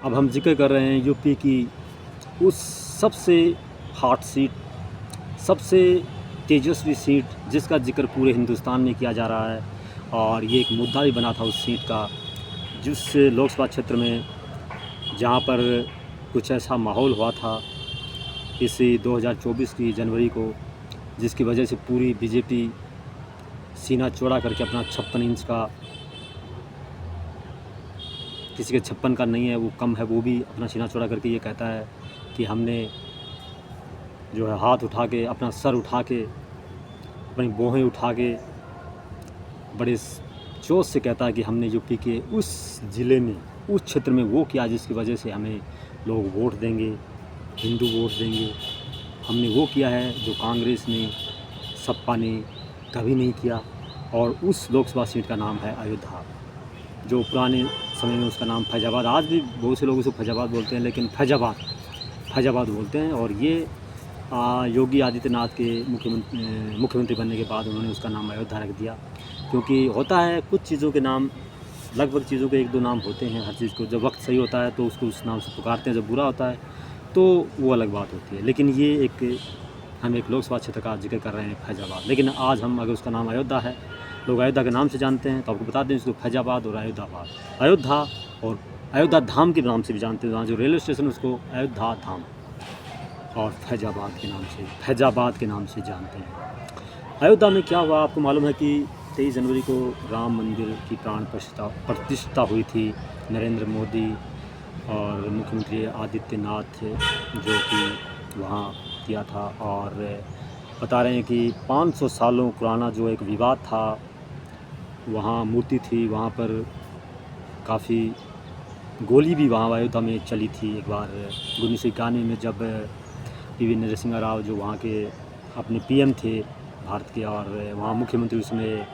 अब हम जिक्र कर रहे हैं यूपी की उस सबसे हॉट सीट, सबसे तेजस्वी सीट जिसका जिक्र पूरे हिंदुस्तान में किया जा रहा है, और ये एक मुद्दा भी बना था उस सीट का, जिस लोकसभा क्षेत्र में जहाँ पर कुछ ऐसा माहौल हुआ था इसी 2024 की जनवरी को, जिसकी वजह से पूरी बीजेपी सीना चौड़ा करके अपना 56 इंच का, किसी के 56 का नहीं है, वो कम है, वो भी अपना सीना चौड़ा करके ये कहता है कि हमने जो है हाथ उठा के, अपना सर उठा के, अपनी भौहें उठा के बड़े जोश से कहता है कि हमने यूपी के उस ज़िले में, उस क्षेत्र में वो किया जिसकी वजह से हमें लोग वोट देंगे, हिंदू वोट देंगे। हमने वो किया है जो कांग्रेस ने, सपा ने कभी नहीं किया। और उस लोकसभा सीट का नाम है अयोध्या, जो पुराने समय में उसका नाम फैजाबाद, आज भी बहुत से लोग उसे फैजाबाद बोलते हैं, लेकिन फैजाबाद बोलते हैं। और ये योगी आदित्यनाथ के मुख्यमंत्री बनने के बाद उन्होंने उसका नाम अयोध्या रख दिया, क्योंकि होता है कुछ चीज़ों के नाम, लगभग चीज़ों के एक दो नाम होते हैं हर चीज़ को। जब वक्त सही होता है तो उसको उस नाम से पुकारते हैं, जब बुरा होता है तो वो अलग बात होती है। लेकिन ये हम एक लोकसभा क्षेत्र का जिक्र कर रहे हैं फैजाबाद, लेकिन आज हम अगर उसका नाम अयोध्या है, लोग अयोध्या के नाम से जानते हैं, तो आपको बता दें उसको फैजाबाद और अयोध्या और अयोध्या धाम के नाम से भी जानते हैं। वहाँ जो रेलवे स्टेशन उसको अयोध्या धाम और फैजाबाद के नाम से जानते हैं। अयोध्या में क्या हुआ, आपको मालूम है कि 23 जनवरी को राम मंदिर की प्राण प्रतिष्ठा हुई थी। नरेंद्र मोदी और मुख्यमंत्री आदित्यनाथ जो कि वहाँ किया था, और बता रहे हैं कि 500 सालों पुराना जो एक विवाद था, वहाँ मूर्ति थी, वहाँ पर काफ़ी गोली भी वहाँ अयोध्या में चली थी एक बार 1991 में, जब पीवी नरसिम्हा राव जो वहाँ के अपने पीएम थे भारत के, और वहाँ मुख्यमंत्री उसमें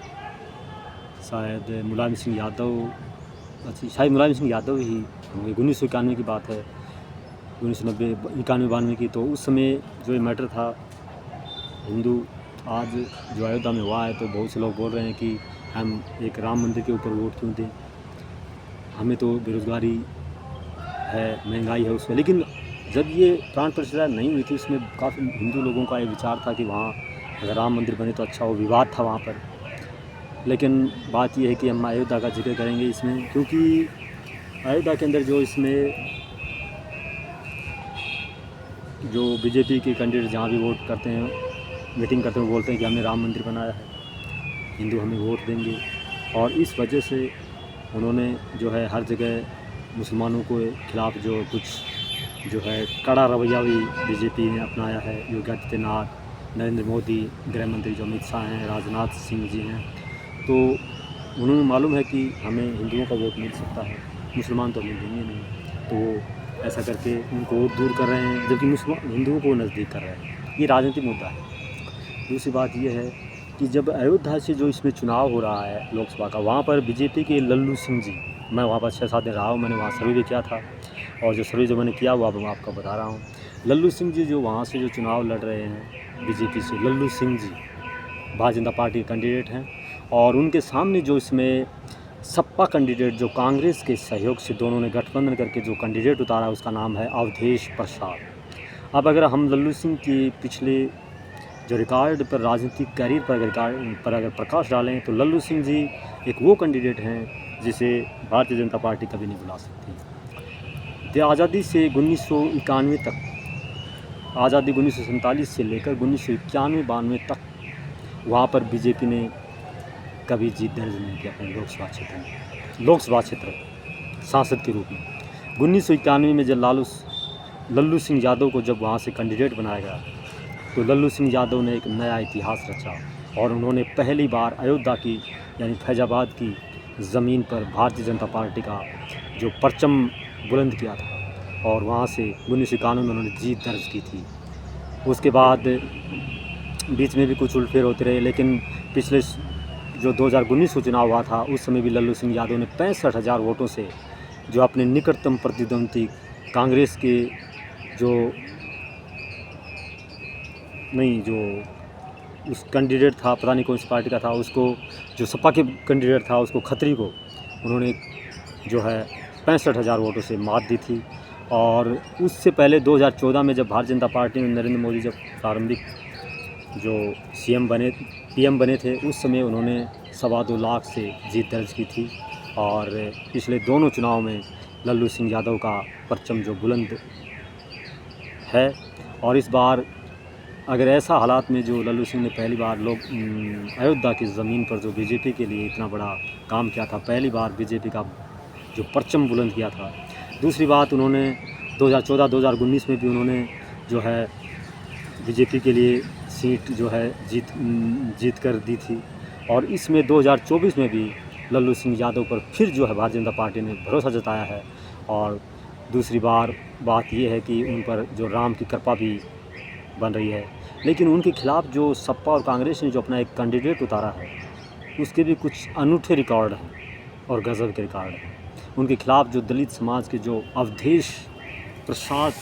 शायद मुलायम सिंह यादव ही होंगे। 1991 की बात है, 1990 91-92 की। तो उस समय जो ये मैटर था हिंदू, आज जो अयोध्या में हुआ है, तो बहुत से लोग बोल रहे हैं कि हम एक राम मंदिर के ऊपर वोट क्यों दें, हमें तो बेरोज़गारी है, महंगाई है उसमें। लेकिन जब ये प्राण प्रतिष्ठा नहीं हुई थी, उसमें काफ़ी हिंदू लोगों का ये विचार था कि वहाँ अगर राम मंदिर बने तो अच्छा हो, विवाद था वहाँ पर। लेकिन बात ये है कि हम अयोध्या का जिक्र करेंगे इसमें, क्योंकि अयोध्या के अंदर जो बीजेपी के कैंडिडेट जहाँ भी वोट करते हैं, मीटिंग करते हैं, वो बोलते हैं कि हमने राम मंदिर बनाया है, हिंदू हमें वोट देंगे। और इस वजह से उन्होंने जो है हर जगह मुसलमानों के खिलाफ़ जो कुछ जो है कड़ा रवैया भी बीजेपी ने अपनाया है। योगी आदित्यनाथ, नरेंद्र मोदी, गृह मंत्री जो अमित शाह हैं, राजनाथ सिंह जी हैं, तो उन्होंने मालूम है कि हमें हिंदुओं का वोट मिल सकता है, मुसलमान तो हमें देंगे नहीं, तो वो ऐसा करके उनको दूर कर रहे हैं, जबकि हिंदुओं को नज़दीक कर रहे हैं। ये राजनीतिक मुद्दा है। दूसरी बात ये है कि जब अयोध्या से जो इसमें चुनाव हो रहा है लोकसभा का, वहाँ पर बीजेपी के लल्लू सिंह जी, मैं वहाँ पर 6-7 दिन रहा हूँ, मैंने वहाँ सर्वे भी किया था, और जो सर्वे जो मैंने किया वो अब मैं आपको बता रहा हूँ। लल्लू सिंह जी जो वहाँ से जो चुनाव लड़ रहे हैं बीजेपी से, लल्लू सिंह जी भारतीय जनता पार्टी के कैंडिडेट हैं, और उनके सामने जो इसमें सपा कैंडिडेट जो कांग्रेस के सहयोग से दोनों ने गठबंधन करके जो कैंडिडेट उतारा, उसका नाम है अवधेश प्रसाद। अब अगर हम लल्लू सिंह की पिछले जो रिकॉर्ड पर, राजनीतिक कैरियर पर अगर प्रकाश डालें, तो लल्लू सिंह जी एक वो कैंडिडेट हैं जिसे भारतीय जनता पार्टी कभी नहीं बुला सकती। आज़ादी से 1991 तक, आज़ादी 1947 से लेकर 1991-92 तक वहाँ पर बीजेपी ने कभी जीत दर्ज नहीं किया अपने लोकसभा क्षेत्र सांसद के रूप में। 1991 में जब लल्लू सिंह यादव को जब वहाँ से कैंडिडेट बनाया गया, तो लल्लू सिंह यादव ने एक नया इतिहास रचा, और उन्होंने पहली बार अयोध्या की यानी फैजाबाद की ज़मीन पर भारतीय जनता पार्टी का जो परचम बुलंद किया था, और वहाँ से 1991 में उन्होंने जीत दर्ज की थी। उसके बाद बीच में भी कुछ उलटफेर होते रहे, लेकिन पिछले जो 2019 को चुनाव हुआ था, उस समय भी लल्लू सिंह यादव ने 65,000 वोटों से जो अपने निकटतम प्रतिद्वंदी कांग्रेस के जो उस कैंडिडेट था, पता नहीं कौन सी पार्टी का था, उसको, जो सपा के कैंडिडेट था, उसको खत्री को उन्होंने जो है 65,000 वोटों से मात दी थी। और उससे पहले 2014 में जब भारतीय जनता पार्टी में नरेंद्र मोदी जब प्रारंभिक जो पीएम बने थे, उस समय उन्होंने 2.25 लाख से जीत दर्ज की थी। और पिछले दोनों चुनाव में लल्लू सिंह यादव का परचम जो बुलंद है। और इस बार अगर ऐसा हालात में जो लल्लू सिंह ने पहली बार अयोध्या की ज़मीन पर जो बीजेपी के लिए इतना बड़ा काम किया था, पहली बार बीजेपी का जो परचम बुलंद किया था। दूसरी बात, उन्होंने 2014-2019 में भी उन्होंने जो है बीजेपी के लिए सीट जो है जीत कर दी थी। और इसमें 2024 में भी लल्लू सिंह यादव पर फिर जो है भारतीय जनता पार्टी ने भरोसा जताया है। और दूसरी बात ये है कि उन पर जो राम की कृपा भी बन रही है। लेकिन उनके खिलाफ जो सपा और कांग्रेस ने जो अपना एक कैंडिडेट उतारा है, उसके भी कुछ अनूठे रिकॉर्ड हैं और गज़ब के रिकॉर्ड हैं। उनके खिलाफ जो दलित समाज के जो अवधेश प्रसाद,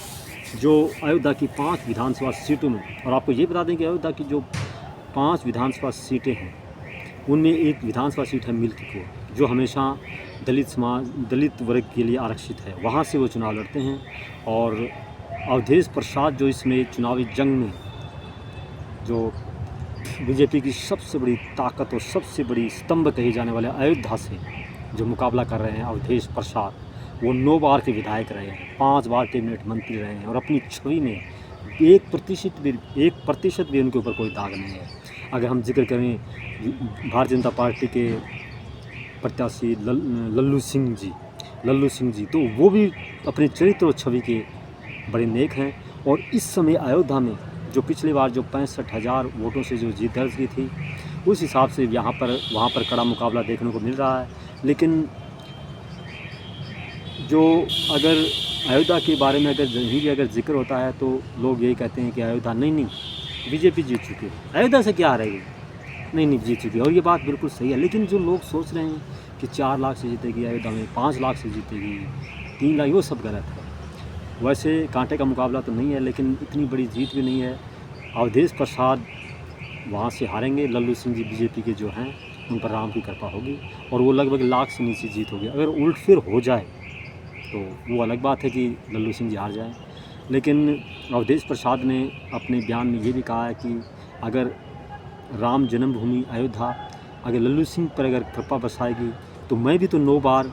जो अयोध्या की 5 विधानसभा सीटों में, और आपको ये बता दें कि अयोध्या की जो 5 विधानसभा सीटें हैं, उनमें एक विधानसभा सीट है मिल्कीपुर, जो हमेशा दलित वर्ग के लिए आरक्षित है। वहाँ से वो चुनाव लड़ते हैं। और अवधेश प्रसाद जो इसमें चुनावी जंग में जो बीजेपी की सबसे बड़ी ताकत और सबसे बड़ी स्तंभ कही जाने वाले अयोध्या से जो मुकाबला कर रहे हैं, अवधेश प्रसाद, वो 9 बार के विधायक रहे हैं, 5 बार कैबिनेट मंत्री रहे हैं। और अपनी छवि में 1% भी उनके ऊपर कोई दाग नहीं है। अगर हम जिक्र करें भारतीय जनता पार्टी के प्रत्याशी लल्लू सिंह जी, तो वो भी अपने चरित्र और छवि के बड़े नेक हैं। और इस समय अयोध्या में जो पिछली बार जो 65,000 वोटों से जो जीत दर्ज की थी, उस हिसाब से वहाँ पर कड़ा मुकाबला देखने को मिल रहा है। लेकिन जो अगर अयोध्या के बारे में अगर जिक्र होता है, तो लोग यही कहते हैं कि अयोध्या नहीं बीजेपी जीत चुकी है, अयोध्या से क्या हारेगी, नहीं जीत चुकी है। और ये बात बिल्कुल सही है। लेकिन जो लोग सोच रहे हैं कि 4 लाख से जीतेगी अयोध्या में, 5 लाख से जीतेगी, 3 लाख, वो सब गलत है। वैसे कांटे का मुकाबला तो नहीं है, लेकिन इतनी बड़ी जीत भी नहीं है। अवधेश प्रसाद वहाँ से हारेंगे, लल्लू सिंह जी बीजेपी के जो हैं, उन पर राम की कृपा होगी और वो लगभग लाख से नीचे जीत होगी। अगर उलटफेर हो जाए तो वो अलग बात है कि लल्लू सिंह जी हार जाएँ। लेकिन अवधेश प्रसाद ने अपने बयान में ये भी कहा है कि अगर राम जन्मभूमि अयोध्या अगर लल्लू सिंह पर अगर कृपा बरसाएगी, तो मैं भी तो 9 बार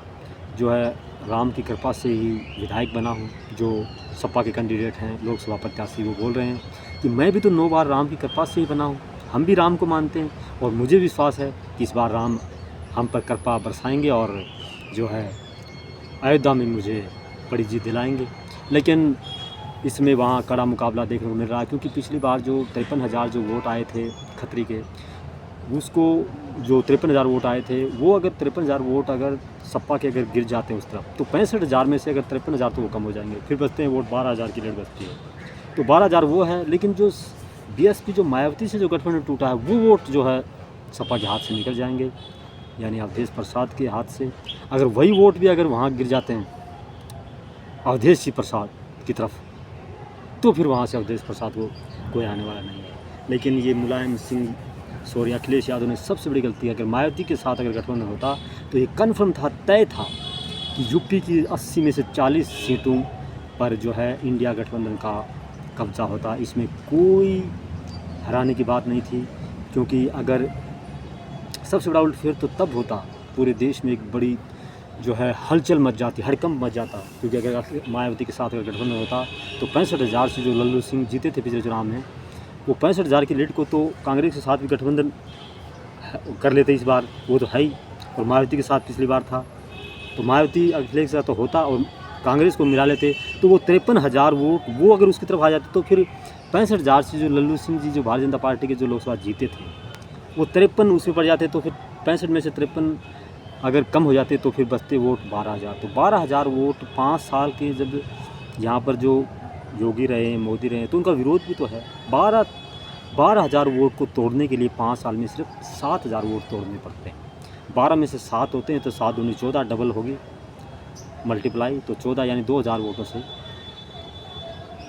जो है राम की कृपा से ही विधायक बना हूँ। जो सपा के कैंडिडेट हैं, लोकसभा प्रत्याशी, वो बोल रहे हैं कि मैं भी तो 9 बार राम की कृपा से ही बना हूँ। हम भी राम को मानते हैं और मुझे विश्वास है कि इस बार राम हम पर कृपा बरसाएंगे और जो है अयोध्या में मुझे बड़ी जीत दिलाएंगे। लेकिन इसमें वहाँ कड़ा मुकाबला देखने को मिल रहा है, क्योंकि पिछली बार जो 53,000 जो वोट आए थे खत्री के, उसको जो 53,000 वोट आए थे, वो अगर 53,000 वोट अगर सपा के अगर गिर जाते हैं उस तरफ, तो 65,000 में से अगर 53,000 तो वो कम हो जाएंगे, फिर बचते हैं वोट 12,000 की रेट बचती है। तो 12,000 वो है। लेकिन जो बीएसपी जो मायावती से जो गठबंधन टूटा है, वो वोट जो है सपा के हाथ से निकल जाएंगे, यानी अवधेश प्रसाद के हाथ से। अगर वही वोट भी अगर वहाँ गिर जाते हैं अवधेश जी प्रसाद की तरफ, तो फिर वहाँ से अवधेश प्रसाद को कोई आने वाला नहीं है। लेकिन ये मुलायम सिंह अखिलेश यादव ने सबसे बड़ी गलती है। अगर मायावती के साथ अगर गठबंधन होता, तो ये कन्फर्म था, तय था कि यूपी की 80 में से 40 सीटों पर जो है इंडिया गठबंधन का कब्जा होता। इसमें कोई हराने की बात नहीं थी, क्योंकि अगर सबसे बड़ा उलटफेर तो तब होता, पूरे देश में एक बड़ी जो है हलचल मच जाती, हड़कंप मच जाता। क्योंकि अगर मायावती के साथ अगर गठबंधन होता, तो 65,000 से जो लल्लू सिंह जीते थे पिछले चुनाव में, वो 65,000 की लीड को तो कांग्रेस के साथ भी गठबंधन कर लेते इस बार, वो तो है ही। और मायावती के साथ पिछली बार था, तो मायावती अखिलेश के साथ तो होता और कांग्रेस को मिला लेते, तो वो 53,000 वोट वो अगर उसकी तरफ आ जाते, तो फिर 65,000 से जो लल्लू सिंह जी जो भारतीय जनता पार्टी के जो लोकसभा जीते थे, वो 53 उसमें पड़ जाते। तो फिर 65 में से 53 अगर कम हो जाते, तो फिर बचते वोट 12,000। तो 12,000 वोट 5 साल के जब यहाँ पर जो योगी रहे, मोदी रहे, तो उनका विरोध भी तो है। 12,000 वोट को तोड़ने के लिए 5 साल में सिर्फ 7,000 वोट तोड़ने पड़ते हैं। 12 में से 7 होते हैं, तो 7 दूनी 14, डबल होगी मल्टीप्लाई, तो 14 यानी 2,000 वोटों से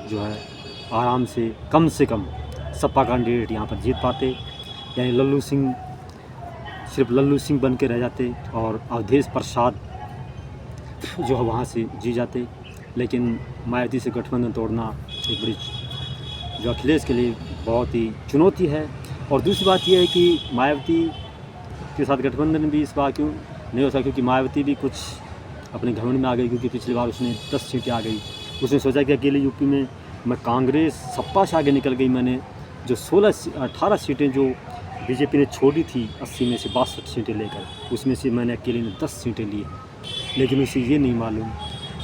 जो है आराम से कम सपा कैंडिडेट यहाँ पर जीत पाते। यानी लल्लू सिंह सिर्फ लल्लू सिंह बन के रह जाते और अवधेश प्रसाद जो है वहाँ से जी जाते। लेकिन मायावती से गठबंधन तोड़ना एक बड़ी जो अखिलेश के लिए बहुत ही चुनौती है। और दूसरी बात यह है कि मायावती के साथ गठबंधन भी इस बार क्यों नहीं हो सका, क्योंकि मायावती भी कुछ अपने घमंड में आ गई, क्योंकि पिछली बार उसने 10 सीटें आ गई। उसने सोचा कि अकेले यूपी में मैं कांग्रेस सपा से आगे निकल गई, मैंने जो 18 सीटें जो बीजेपी ने छोड़ी थी 80 में से 62 सीटें लेकर, उसमें से मैंने अकेले ने 10 सीटें ली। लेकिन उसे ये नहीं मालूम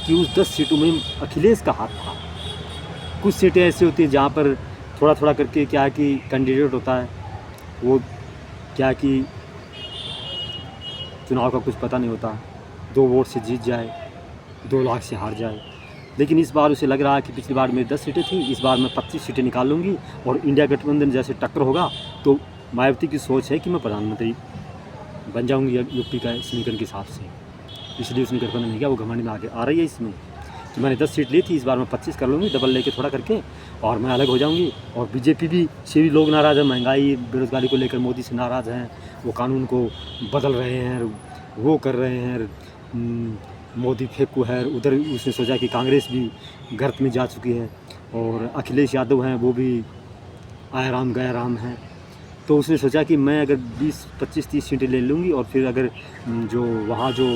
कि उस 10 सीटों में अखिलेश का हाथ था। कुछ सीटें ऐसी होती हैं जहाँ पर थोड़ा थोड़ा करके क्या है कि कैंडिडेट होता है, वो क्या है कि चुनाव का कुछ पता नहीं होता, 2 वोट से जीत जाए, 2 लाख से हार जाए। लेकिन इस बार उसे लग रहा है कि पिछली बार मेरी 10 सीटें थी, इस बार मैं 25 सीटें निकाल लूँगी और इंडिया गठबंधन जैसे टक्कर होगा तो मायावती की सोच है कि मैं प्रधानमंत्री बन जाऊँगी यूपी का समीकरण के हिसाब से। इसलिए उसने गठबंधन नहीं किया, वो घमंड में आगे आ रही है इसमें कि मैंने 10 सीट ली थी, इस बार मैं 25 कर लूँगी, डबल लेके थोड़ा करके, और मैं अलग हो जाऊँगी। और बीजेपी भी से भी लोग नाराज़ हैं, महंगाई बेरोज़गारी को लेकर मोदी से नाराज़ हैं, वो कानून को बदल रहे हैं, वो कर रहे हैं, मोदी फेंकू है। उधर उसने सोचा कि कांग्रेस भी गर्त में जा चुकी है और अखिलेश यादव हैं वो भी आया राम गया राम हैं। तो उसने सोचा कि मैं अगर 20, 25, 30 सीटें ले लूँगी और फिर अगर जो वहाँ जो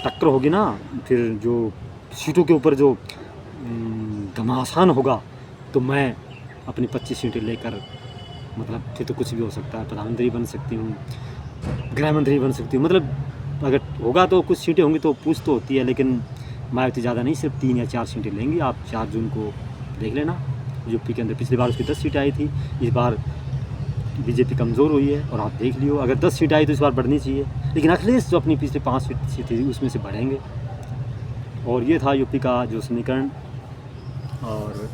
टक्कर होगी ना, फिर जो सीटों के ऊपर जो घमासान होगा, तो मैं अपनी 25 सीटें लेकर, मतलब फिर तो कुछ भी हो सकता है, प्रधानमंत्री बन सकती हूँ, गृह मंत्री बन सकती हूँ। मतलब अगर होगा तो कुछ सीटें होंगी तो पूछ तो होती है, लेकिन मायावती ज़्यादा नहीं, सिर्फ 3 या 4 सीटें लेंगी। आप 4 जून को देख लेना यूपी के अंदर। पिछली बार उसकी 10 सीटें आई थी, इस बार बीजेपी कमज़ोर हुई है और आप देख लियो, अगर 10 सीट आई तो इस बार बढ़नी चाहिए। लेकिन अखिलेश जो अपनी पिछले 5 सीट थी उसमें से बढ़ेंगे। और ये था यूपी का जो समीकरण। और